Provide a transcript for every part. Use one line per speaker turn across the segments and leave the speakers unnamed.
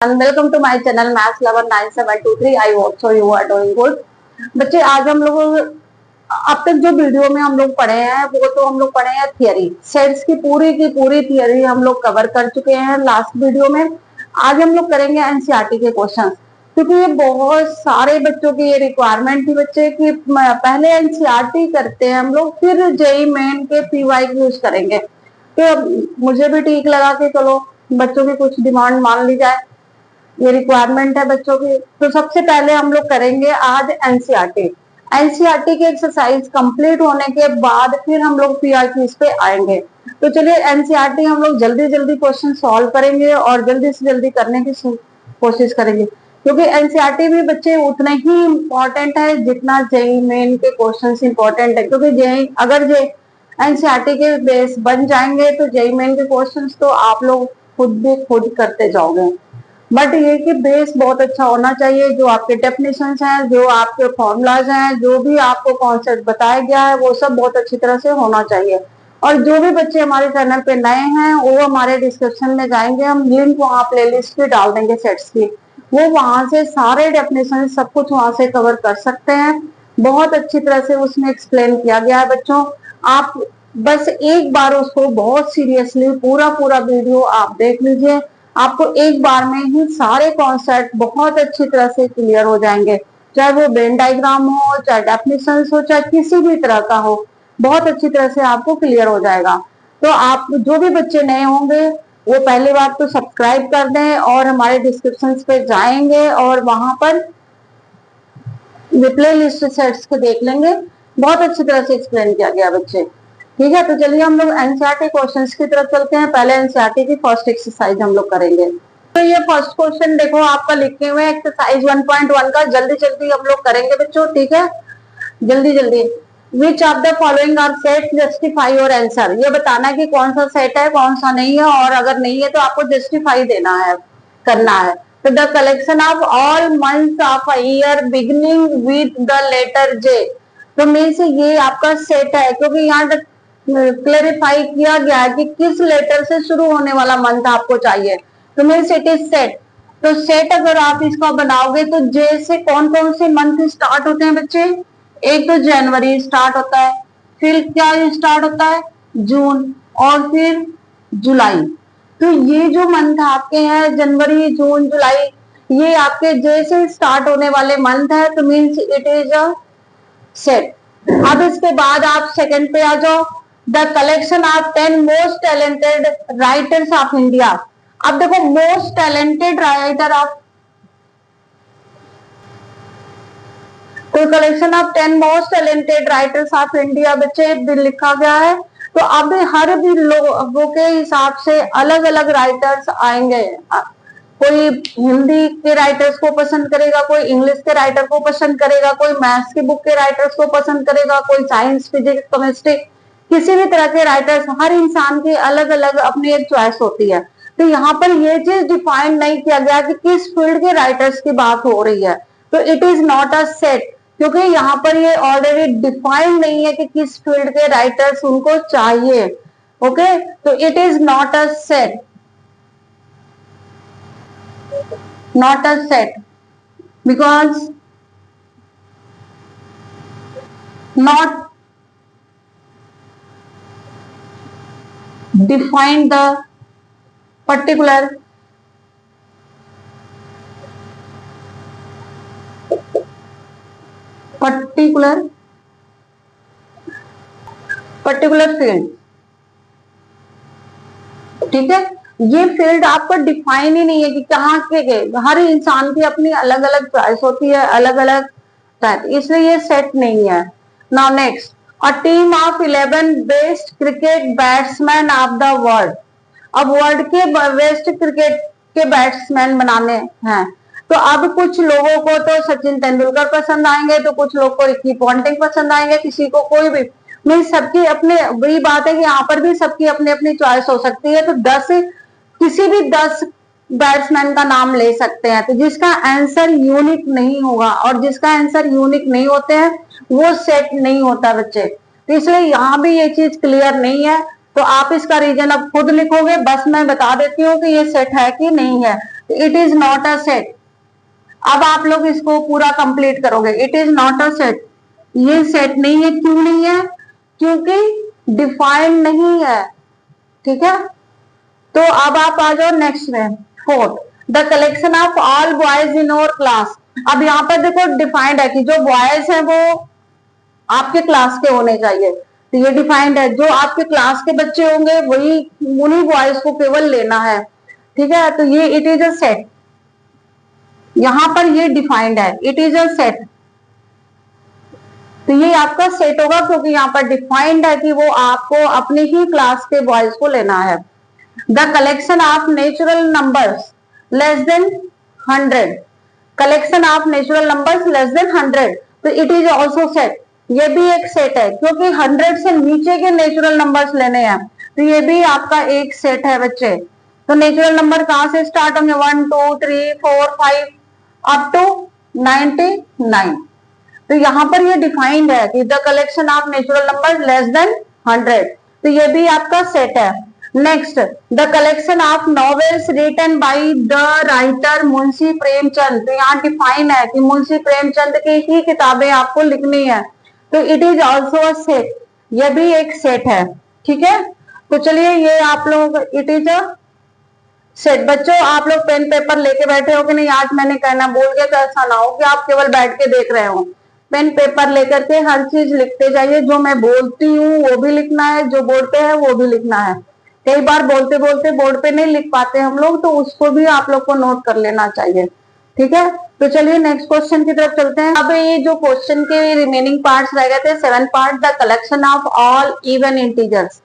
And welcome to my channel Maths Lover 9723. I hope so you are doing good. बच्चे आज हम लोग अब तक जो वीडियो में हम लोग पढ़े हैं वो तो हम लोग पढ़े हैं थियरी सेट्स की पूरी थियरी हम लोग कवर कर चुके हैं लास्ट वीडियो में। आज हम लोग करेंगे एनसीईआरटी के क्वेश्चंस, क्योंकि ये बहुत सारे बच्चों की ये रिक्वायरमेंट थी बच्चे कि पहले एनसीईआरटी करते हैं हम लोग, फिर जेईई मेन के पीवाई यूज करेंगे। तो मुझे भी ठीक लगा कि चलो बच्चों की कुछ डिमांड मान ली जाए, ये रिक्वायरमेंट है बच्चों की। तो सबसे पहले हम लोग करेंगे आज एनसीईआरटी। एनसीईआरटी की एक्सरसाइज कंप्लीट होने के बाद फिर हम लोग पीआईक्यूज पे आएंगे। तो चलिए एनसीईआरटी हम लोग जल्दी जल्दी क्वेश्चन सॉल्व करेंगे और जल्दी से जल्दी करने की कोशिश करेंगे, क्योंकि एनसीईआरटी भी बच्चे उतना ही इम्पोर्टेंट है जितना जेईई मेन के क्वेश्चन इम्पोर्टेंट है। क्योंकि जेईई अगर एनसीईआरटी के बेस बन जाएंगे तो जेईई मेन के क्वेश्चन तो आप लोग खुद करते जाओगे। बट ये कि बेस बहुत अच्छा होना चाहिए, जो आपके डेफिनेशंस हैं, जो आपके फॉर्मूलाज हैं, जो भी आपको कॉन्सेप्ट बताया गया है वो सब बहुत अच्छी तरह से होना चाहिए। और जो भी बच्चे हमारे चैनल पे नए हैं वो हमारे डिस्क्रिप्शन में जाएंगे, हम लिंक वहाँ प्लेलिस्ट पे डाल देंगे सेट्स की, वो वहां से सारे डेफिनेशन सब कुछ वहां से कवर कर सकते हैं। बहुत अच्छी तरह से उसमें एक्सप्लेन किया गया है बच्चों। आप बस एक बार उसको बहुत सीरियसली पूरा वीडियो आप देख लीजिए, आपको एक बार में ही सारे कॉन्सेप्ट बहुत अच्छी तरह से क्लियर हो जाएंगे, चाहे वो वेन डायग्राम हो, चाहे डेफिनेशंस हो, चाहे किसी भी तरह का हो, बहुत अच्छी तरह से आपको क्लियर हो जाएगा। तो आप जो भी बच्चे नए होंगे वो पहली बात तो सब्सक्राइब कर दें और हमारे डिस्क्रिप्शन पे जाएंगे और वहां पर प्ले लिस्ट सेट्स को देख लेंगे। बहुत अच्छी तरह से एक्सप्लेन किया गया बच्चे। ठीक है, तो चलिए हम लोग एनसीईआरटी क्वेश्चंस की तरफ चलते हैं। पहले एनसीईआरटी की फर्स्ट एक्सरसाइज हम लोग करेंगे। तो ये फर्स्ट क्वेश्चन देखो आपका लिखे हुए एक्सरसाइज 1.1 का, जल्दी हम लोग करेंगे बच्चों। ठीक है, जल्दी। Which of the following are set, justify your answer. ये बताना है कि कौन सा सेट है कौन सा नहीं है, और अगर नहीं है तो आपको जस्टिफाई देना है, करना है। तो the collection of all months of a year beginning with the letter J. तो मीन्स ये आपका सेट है, क्योंकि यहाँ क्लेरिफाई किया गया है कि किस लेटर से शुरू होने वाला मंथ आपको चाहिए। तो मीन्स इट इज सेट। तो सेट अगर आप इसका बनाओगे तो जे से कौन कौन से मंथ स्टार्ट होते हैं बच्चे? एक तो जनवरी स्टार्ट होता है, फिर क्या स्टार्ट होता है? जून, और फिर जुलाई। तो ये जो मंथ आपके हैं जनवरी, जून, जुलाई, ये आपके जे से स्टार्ट होने वाले मंथ है। तो means it is a set. अब इसके बाद आप सेकंड पे आ जाओ, the collection of 10 most talented writers of India. अब देखो मोस्ट टैलेंटेड राइटर ऑफ, तो collection of 10 most talented writers of India बच्चे लिखा गया है। तो अब हर भी लोगों के हिसाब से अलग अलग राइटर्स आएंगे। कोई हिंदी के राइटर्स को पसंद करेगा, कोई इंग्लिश के राइटर को पसंद करेगा, कोई मैथ्स की बुक के राइटर्स को पसंद करेगा, कोई साइंस, फिजिक्स, केमिस्ट्री, किसी भी तरह के राइटर्स। हर इंसान की अलग अलग अपनी एक चॉइस होती है। तो यहाँ पर ये चीज डिफाइन नहीं किया गया कि किस फील्ड के राइटर्स की बात हो रही है। तो it is not a set, क्योंकि यहाँ पर ये ऑलरेडी डिफाइन नहीं है कि किस फील्ड के राइटर्स उनको चाहिए। ओके, तो it is not a set, not a set, because not define the particular field. ठीक है, ये फील्ड आपको डिफाइन ही नहीं है कि कहाँ के गए। हर इंसान की अपनी अलग अलग चॉइस होती है, अलग अलग टाइप, इसलिए ये सेट नहीं है। Now next, a team of 11 best cricket batsman of the world. अब वर्ल्ड के बेस्ट क्रिकेट के बैट्समैन बनाने हैं। तो अब कुछ लोगों को तो सचिन तेंदुलकर पसंद आएंगे, तो कुछ लोग को रिकी पॉन्टिंग पसंद आएंगे, किसी को कोई भी। मैं सबकी अपने, वही बात है कि यहाँ पर भी सबकी अपनी अपनी चॉइस हो सकती है। तो 10 किसी भी 10 बैट्समैन का नाम ले सकते हैं। तो जिसका आंसर यूनिक नहीं होगा, और जिसका आंसर यूनिक नहीं होते हैं वो सेट नहीं होता बच्चे। तो इसलिए यहाँ भी ये चीज क्लियर नहीं है। तो आप इसका रीजन अब खुद लिखोगे, बस मैं बता देती हूँ कि ये सेट है कि नहीं है। It is not a set. अब आप लोग इसको पूरा कंप्लीट करोगे। It is not a set, ये सेट नहीं है। क्यों नहीं है? क्योंकि डिफाइंड नहीं है। ठीक है, तो अब आप आ जाओ नेक्स्ट में, fourth, the collection of all boys in our class. अब यहाँ पर देखो डिफाइंड है कि जो बॉयज हैं वो आपके क्लास के होने चाहिए, तो ये डिफाइंड है। जो आपके क्लास के बच्चे होंगे वही, उन्हीं बॉयज को केवल लेना है। ठीक है, तो ये इट इज अ सेट, यहां पर ये डिफाइंड है, इट इज अ सेट। तो ये आपका सेट होगा क्योंकि यहाँ पर डिफाइंड है कि वो आपको अपने ही क्लास के बॉयज को लेना है। The collection of natural numbers less than 100, collection of natural numbers less than 100, तो इट इज ऑल्सो सेट, ये भी एक सेट है क्योंकि 100 से नीचे के नेचुरल नंबर्स लेने हैं, तो ये भी आपका एक सेट है बच्चे। तो नेचुरल नंबर कहां से स्टार्ट होंगे? 1 2 3 4 5 अप टू 99। तो यहाँ पर ये डिफाइंड है कि the collection of natural number less than 100, तो ये भी आपका सेट है। Next, the collection of novels written by the writer Munshi Premchand, तो यहाँ डिफाइन है कि मुंशी प्रेमचंद की ही किताबें आपको लिखनी है, तो it is also a set, ये भी एक सेट है। ठीक है, तो चलिए ये आप लोग इट इज अ सेट। बच्चों आप लोग पेन पेपर लेके बैठे हो कि नहीं? आज मैंने कहना भूल गया, तो ऐसा ना हो कि आप केवल बैठ के देख रहे हो। पेन पेपर लेकर के हर चीज लिखते जाइए, जो मैं बोलती हूँ वो भी लिखना है, जो बोर्ड पे है वो भी लिखना है। कई बार बोलते बोलते बोर्ड पे नहीं लिख पाते हम लोग, तो उसको भी आप लोग को नोट कर लेना चाहिए। ठीक है, तो चलिए नेक्स्ट क्वेश्चन की तरफ चलते हैं। अब ये जो क्वेश्चन के रिमेनिंग पार्ट्स रह गए थे, 7 part, the collection of all even integers.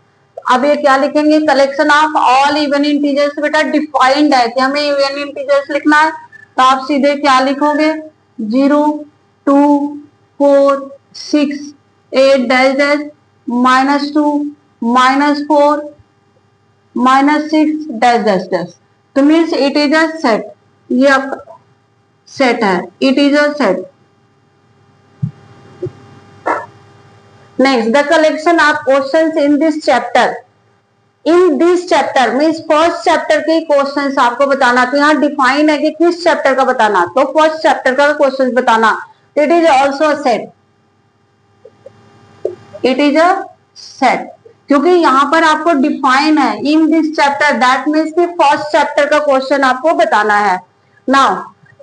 अब ये क्या लिखेंगे? Collection of all even integers. बेटा डिफाइंड है कि हमें इवन इंटीजर्स लिखना है, तो आप सीधे क्या लिखोगे? 0 2 4 6 8 dash dash -2 -4 -6 dash dash dash, तो means it is a set, ये आपका सेट है, it is a set. Next, the collection of questions in this chapter. In this chapter means first chapter के क्वेश्चंस आपको बताना, तो यहाँ डिफाइन है कि किस चैप्टर का बताना, तो फर्स्ट चैप्टर का क्वेश्चन बताना। It is also a set, it is a set, क्योंकि यहाँ पर आपको डिफाइन है इन दिस चैप्टर, दैट मीन्स कि फर्स्ट चैप्टर का क्वेश्चन आपको बताना है। Now,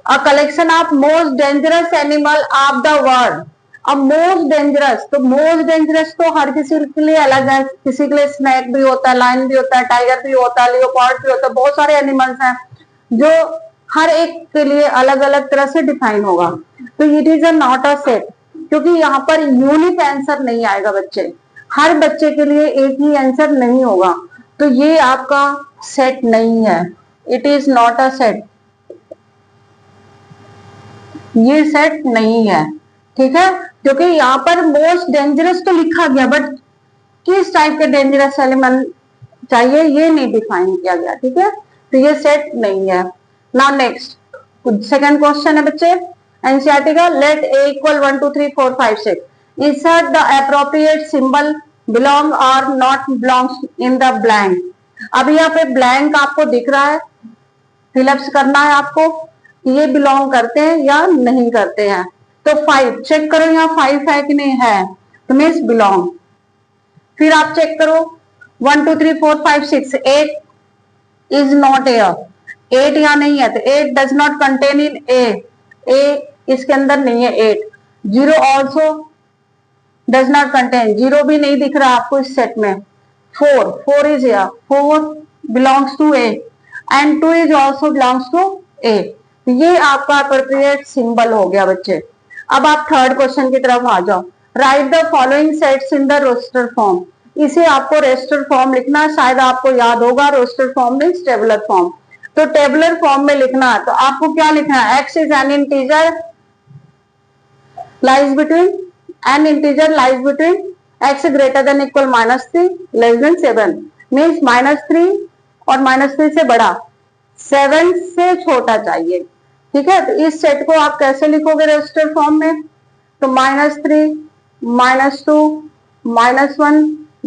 a collection of most dangerous animal of the world. अब मोस्ट डेंजरस, तो मोस्ट डेंजरस तो हर किसी के लिए अलग है, किसी के लिए स्नैक भी होता है, लायन भी होता है, टाइगर भी होता है, लियोपार्ड भी होता है, बहुत सारे एनिमल्स हैं जो हर एक के लिए अलग अलग तरह से डिफाइन होगा। तो it is a not a set, क्योंकि यहाँ पर यूनिक आंसर नहीं आएगा बच्चे, हर बच्चे के लिए एक ही आंसर नहीं होगा, तो ये आपका सेट नहीं है, it is not a set, ये सेट नहीं है। ठीक है, क्योंकि यहाँ पर मोस्ट डेंजरस तो लिखा गया, बट किस टाइप के डेंजरस एलिमेंट चाहिए ये नहीं डिफाइन किया गया। ठीक है, तो ये सेट नहीं है। नाउ नेक्स्ट, सेकंड क्वेश्चन है बच्चे एनसीईआरटी का, let A equal 1 2 3 4 5 6, insert the appropriate symbol belong और not belongs in the blank. अब यहाँ पे ब्लैंक आपको दिख रहा है, फिलअप्स करना है आपको कि ये बिलोंग करते हैं या नहीं करते हैं। तो 5 चेक करो, यहाँ 5 है कि नहीं है, तो मीन्स बिलोंग। फिर आप चेक करो 1 2 3 4 5 6, 8 इज नॉट एयर, 8 यहाँ नहीं है, तो 8 डज नॉट कंटेन इन ए इसके अंदर नहीं है 8। 0 ऑल्सो डज नॉट कंटेन, 0 भी नहीं दिख रहा आपको इस सेट में। 4 is air, 4 belongs to A and 2 is also belongs to A, ये आपका अप्रोप्रिएट सिंबल हो गया बच्चे। अब आप थर्ड क्वेश्चन की तरफ आ जाओ, write the following sets in the roster form. इसे आपको रोस्टर फॉर्म लिखना है, शायद आपको याद होगा roster form means tabular form, तो टेबुलर फॉर्म में लिखना है, तो आपको क्या लिखना है? X is an integer lies between, an integer lies between X greater than equal -3 less than 7, means -3 और -3 से बड़ा, 7 से छोटा चाहिए। ठीक है, तो इस सेट को आप कैसे लिखोगे रजिस्टर फॉर्म में? तो -3 -2 -1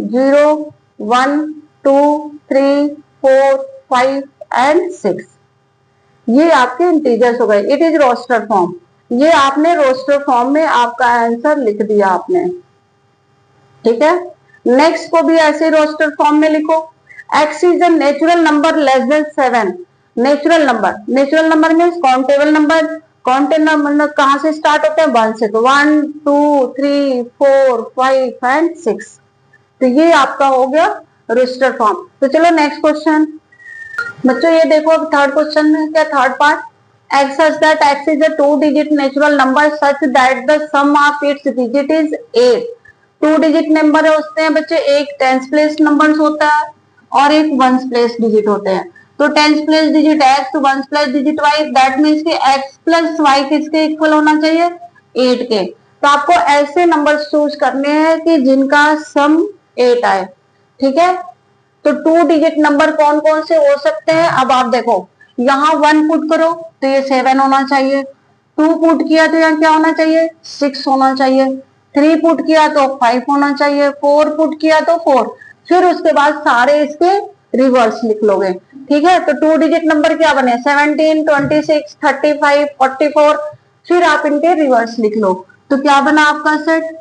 0 1 2 3 4 5 एंड 6। ये आपके इंटीजर्स हो गए। It is roster form. ये आपने रोस्टर फॉर्म में आपका आंसर लिख दिया आपने, ठीक है। नेक्स्ट को भी ऐसे रोस्टर फॉर्म में लिखो। X is a natural number less than 7। Natural number means countable number. Countable number कहां से स्टार्ट होते हैं? 1 से। तो 1 2 3 4 5 एंड 6। तो ये आपका हो गया रोस्टर फॉर्म। तो चलो नेक्स्ट क्वेश्चन बच्चों, ये देखो अब थर्ड क्वेश्चन में क्या third part, x such that x is a 2-digit natural number such that the sum of its digit is 8। 2 digit number होते हैं बच्चे, एक टेंस प्लेस नंबर होता है और एक वंस प्लेस डिजिट होते हैं। तो tens place digit x, ones place digit y, that means कि x प्लस y किसके इक्वल होना चाहिए? 8 के। तो आपको ऐसे नंबर चूज करने हैं कि जिनका सम 8 आए, ठीक है। तो 2 डिजिट नंबर कौन कौन से हो सकते हैं? अब आप देखो, यहाँ 1 पुट करो तो ये 7 होना चाहिए। 2 पुट किया तो यहाँ क्या होना चाहिए? 6 होना चाहिए। 3 पुट किया तो 5 होना चाहिए। 4 पुट किया तो 4। फिर उसके बाद सारे इसके रिवर्स लिख लोगे, ठीक है। तो 2 डिजिट नंबर क्या बने? 17 26 35 44। फिर आप इनके रिवर्स लिख लो। तो क्या बना आपका सेट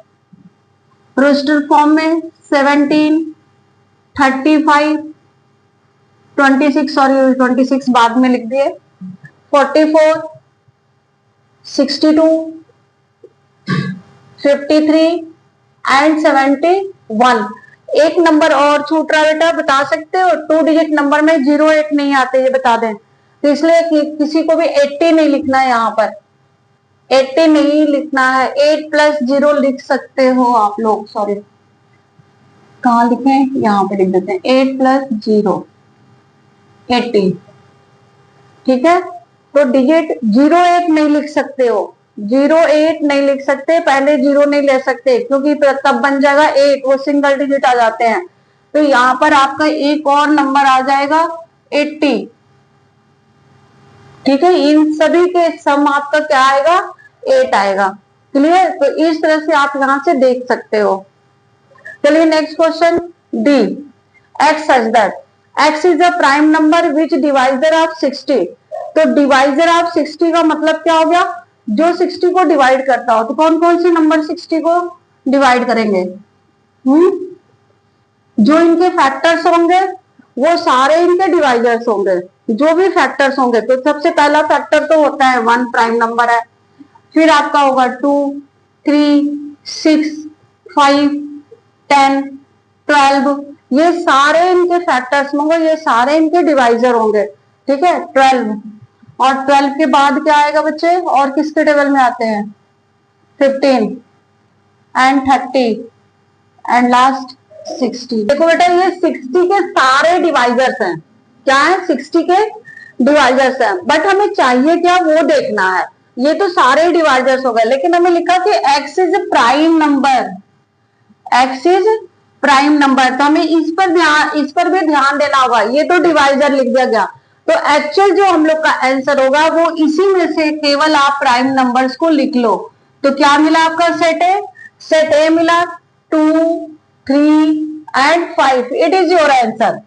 रोस्टर फॉर्म में? 17 35 26, सॉरी 26 बाद में लिख दिए, 44 62 53 एंड 71। एक नंबर और छूट रहा बेटा, बता सकते हो? 2 डिजिट नंबर में 08 नहीं आते, ये बता दें। तो इसलिए किसी को भी 80 नहीं लिखना है, यहाँ पर 80 नहीं लिखना है। 8 प्लस 0 लिख सकते हो आप लोग, सॉरी कहाँ लिखें? यहाँ पे लिख देते हैं 8 प्लस 0 80, ठीक है। तो डिजिट 08 नहीं लिख सकते हो, 08 नहीं लिख सकते, पहले 0 नहीं ले सकते क्योंकि तब बन जाएगा 8, वो सिंगल डिजिट आ जाते हैं। तो यहाँ पर आपका एक और नंबर आ जाएगा 80, ठीक है। इन सभी के सम आपका क्या आएगा? 8 आएगा। क्लियर? तो इस तरह से आप यहाँ से देख सकते हो। चलिए next question D, x such that x is a prime number which divisor of 60। तो डिवाइजर ऑफ 60 का मतलब क्या हो गया? जो 60 को डिवाइड करता हो। तो कौन कौन से नंबर 60 को डिवाइड करेंगे? जो इनके फैक्टर्स होंगे वो सारे इनके डिवाइजर्स होंगे, जो भी फैक्टर्स होंगे। तो सबसे पहला फैक्टर तो होता है 1, प्राइम नंबर है। फिर आपका होगा 2 3 6 5 10 12। ये सारे इनके फैक्टर्स होंगे, ये सारे इनके डिवाइजर होंगे, ठीक है। 12 और 12 के बाद क्या आएगा बच्चे? और किसके टेबल में आते हैं? 15 एंड 30 एंड लास्ट 60। देखो बेटा, ये 60 के सारे डिवाइजर्स हैं। क्या है? 60 के डिवाइजर्स हैं, बट हमें चाहिए क्या वो देखना है। ये तो सारे डिवाइजर्स हो गए, लेकिन हमें लिखा कि x is prime number, x is prime number. तो हमें इस पर भी ध्यान देना होगा। ये तो डिवाइजर लिख दिया गया, तो एक्चुअल जो हम लोग का आंसर होगा वो इसी में से केवल आप प्राइम नंबर्स को लिख लो। तो क्या मिला आपका? सेट ए, सेट ए मिला 2 3 and 5। It is your answer.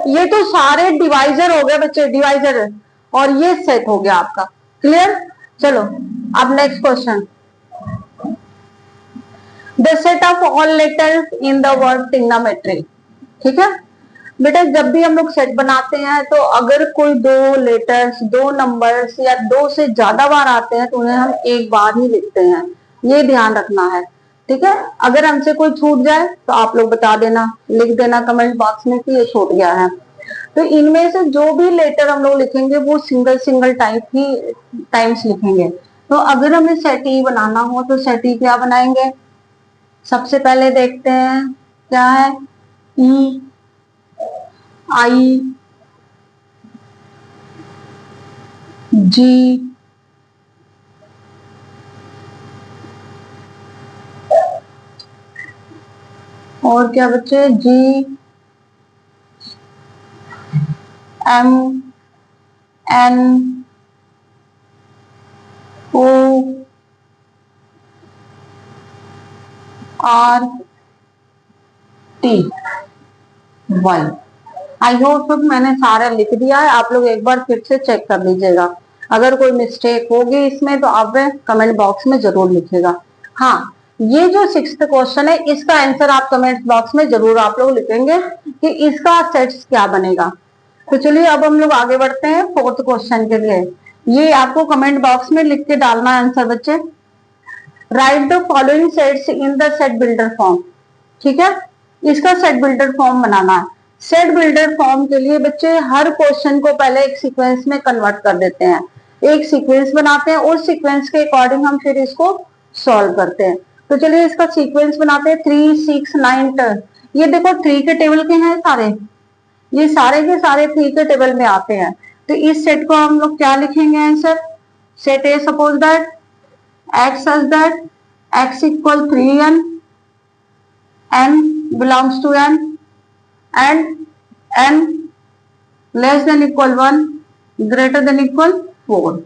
ये तो सारे डिवाइजर हो गए बच्चे, डिवाइजर, और ये सेट हो गया आपका। क्लियर? चलो अब next question, the set of all letters in the word trigonometry. ठीक है बेटा, जब भी हम लोग सेट बनाते हैं तो अगर कोई दो लेटर्स, दो नंबर्स या दो से ज्यादा बार आते हैं तो उन्हें हम एक बार ही लिखते हैं, ये ध्यान रखना है, ठीक है। अगर हमसे कोई छूट जाए तो आप लोग बता देना, लिख देना कमेंट बॉक्स में कि ये छूट गया है। तो इनमें से जो भी लेटर हम लोग लिखेंगे वो सिंगल सिंगल टाइप ही टाइम्स लिखेंगे। तो अगर हमें सेट ई बनाना हो तो सेट ई क्या बनाएंगे? सबसे पहले देखते हैं क्या है, ई आई जी और क्या बच्चे, G M N O R T. 1। I hope सब मैंने सारा लिख दिया है, आप लोग एक बार फिर से चेक कर लीजिएगा। अगर कोई मिस्टेक होगी इसमें तो आप कमेंट बॉक्स में जरूर लिखिएगा। हाँ, ये जो 6th क्वेश्चन है इसका आंसर आप कमेंट बॉक्स में जरूर आप लोग लिखेंगे कि इसका सेट्स क्या बनेगा। तो चलिए अब हम लोग आगे बढ़ते हैं 4th क्वेश्चन के लिए। ये आपको कमेंट बॉक्स में लिख के डालना है आंसर बच्चे। Right the following sets in the set builder form. ठीक है, इसका सेट बिल्डर फॉर्म बनाना है। सेट बिल्डर फॉर्म के लिए बच्चे हर क्वेश्चन को पहले एक सीक्वेंस में कन्वर्ट कर देते हैं, एक सीक्वेंस बनाते हैं, उस सीक्वेंस के अकॉर्डिंग हम फिर इसको सॉल्व करते हैं। तो चलिए इसका सीक्वेंस बनाते हैं। 3, 6, 9, 10। ये देखो 3 के टेबल के हैं सारे, ये सारे के सारे 3 के टेबल में आते हैं। तो इस सेट को हम लोग क्या लिखेंगे answer? Set A suppose that x such that x equal 3n, n belongs to n and n less than equal 1 greater than equal 4।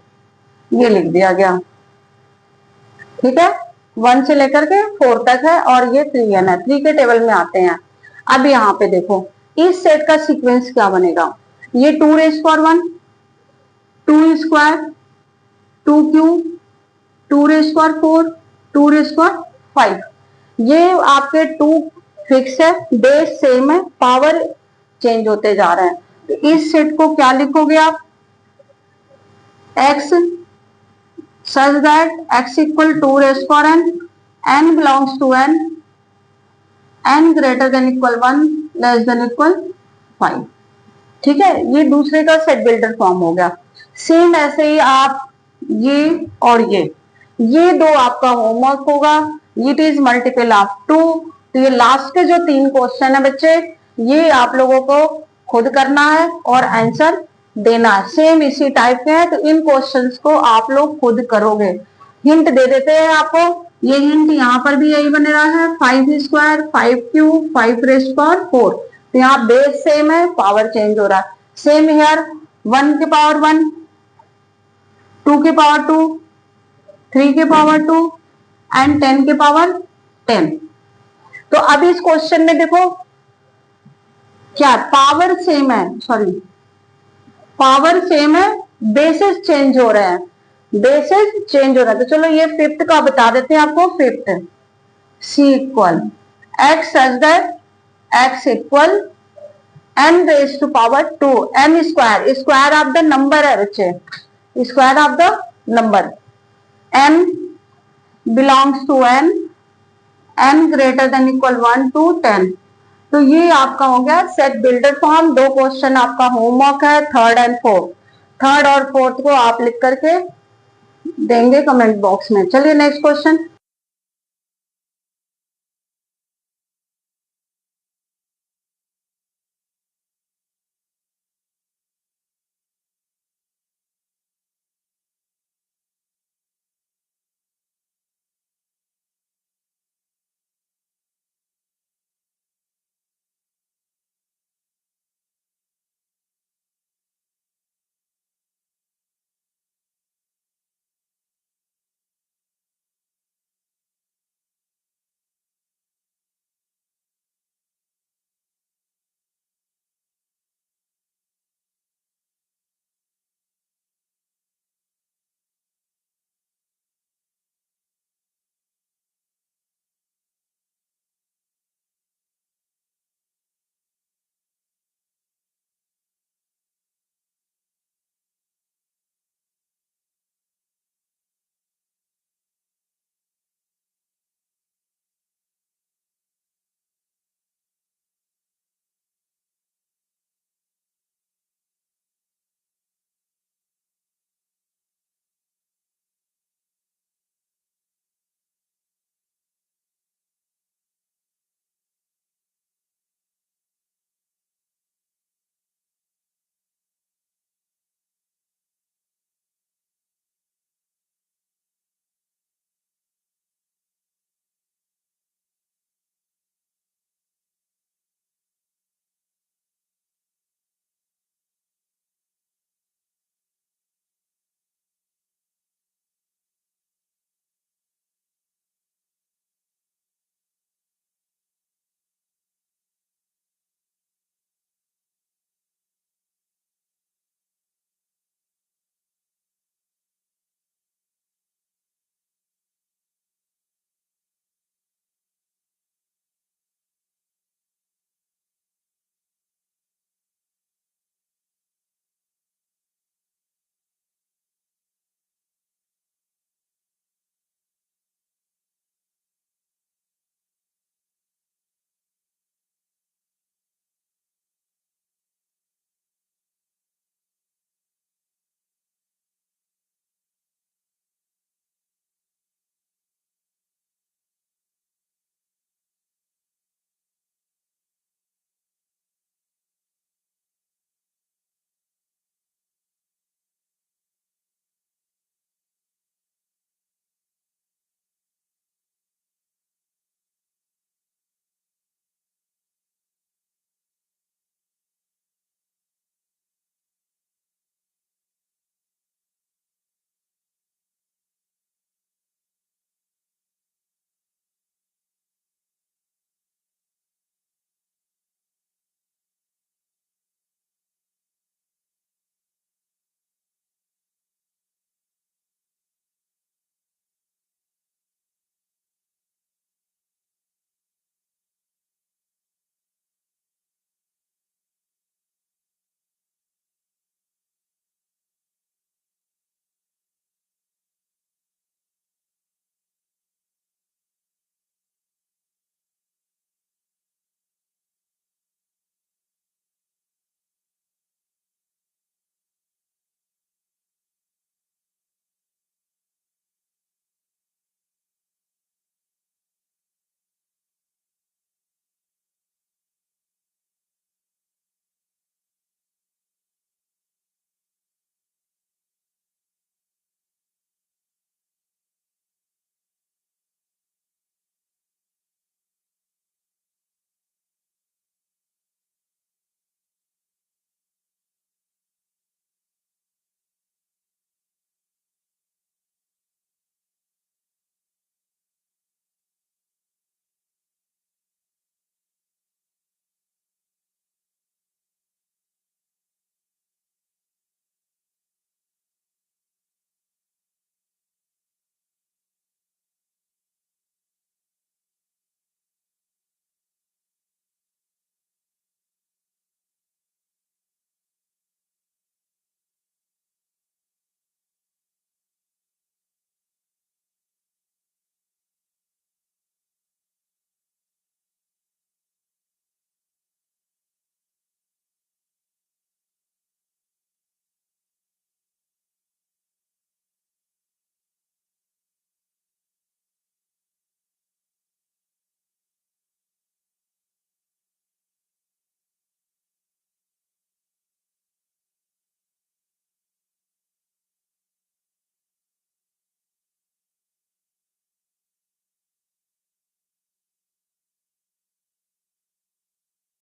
ये लिख दिया गया। ठीक है, 1 से लेकर के 4 तक है और ये 3n है, 3 के टेबल में आते हैं। अब यहाँ पे देखो इस सेट का सीक्वेंस क्या बनेगा। ये 2 raised to 1, 2 square, 2 cube, 2 raised to 4, 2 raised to 5। ये आपके 2 फिक्स है, बेस सेम है, पावर चेंज होते जा रहे हैं। तो इस सेट को क्या लिखोगे आप? x such that x equal 2 raised to n, n belongs to n, n greater than equal 1 less than equal 5। ठीक है, ये दूसरे का सेट बिल्डर फॉर्म हो गया। सेम ऐसे ही आप ये और ये दो आपका होमवर्क होगा। It is multiple of 2। तो ये लास्ट के जो 3 क्वेश्चन है बच्चे, ये आप लोगों को खुद करना है और आंसर देना है। सेम इसी टाइप के हैं, तो इन क्वेश्चंस को आप लोग खुद करोगे। हिंट दे देते हैं आपको, ये हिंट यहाँ पर भी यही बन रहा है, 5 स्क्वायर, 5 क्यूब, 5 रेस्ट पावर 4। तो यहाँ बेस सेम है, पावर चेंज हो रहा है। सेम हियर 1 के पावर 1, 2 के पावर 2, 3 के पावर 2 एंड 10 के पावर 10। तो अब इस क्वेश्चन में देखो क्या पावर सेम है, सॉरी पावर सेम है, बेसिस चेंज हो रहे हैं, बेसिस चेंज हो रहा है। तो चलो ये 5th का बता देते हैं आपको। 5th c equal x such that x equal n raise to power 2, n square, square of the number है बच्चे, square of the number, n belongs to n, n greater than equal 1 to 10। तो ये आपका हो गया set builder form. 2 question आपका homework है, 3rd and 4th। 3rd और 4th को आप लिख करके देंगे कमेंट बॉक्स में। चलिए नेक्स्ट क्वेश्चन।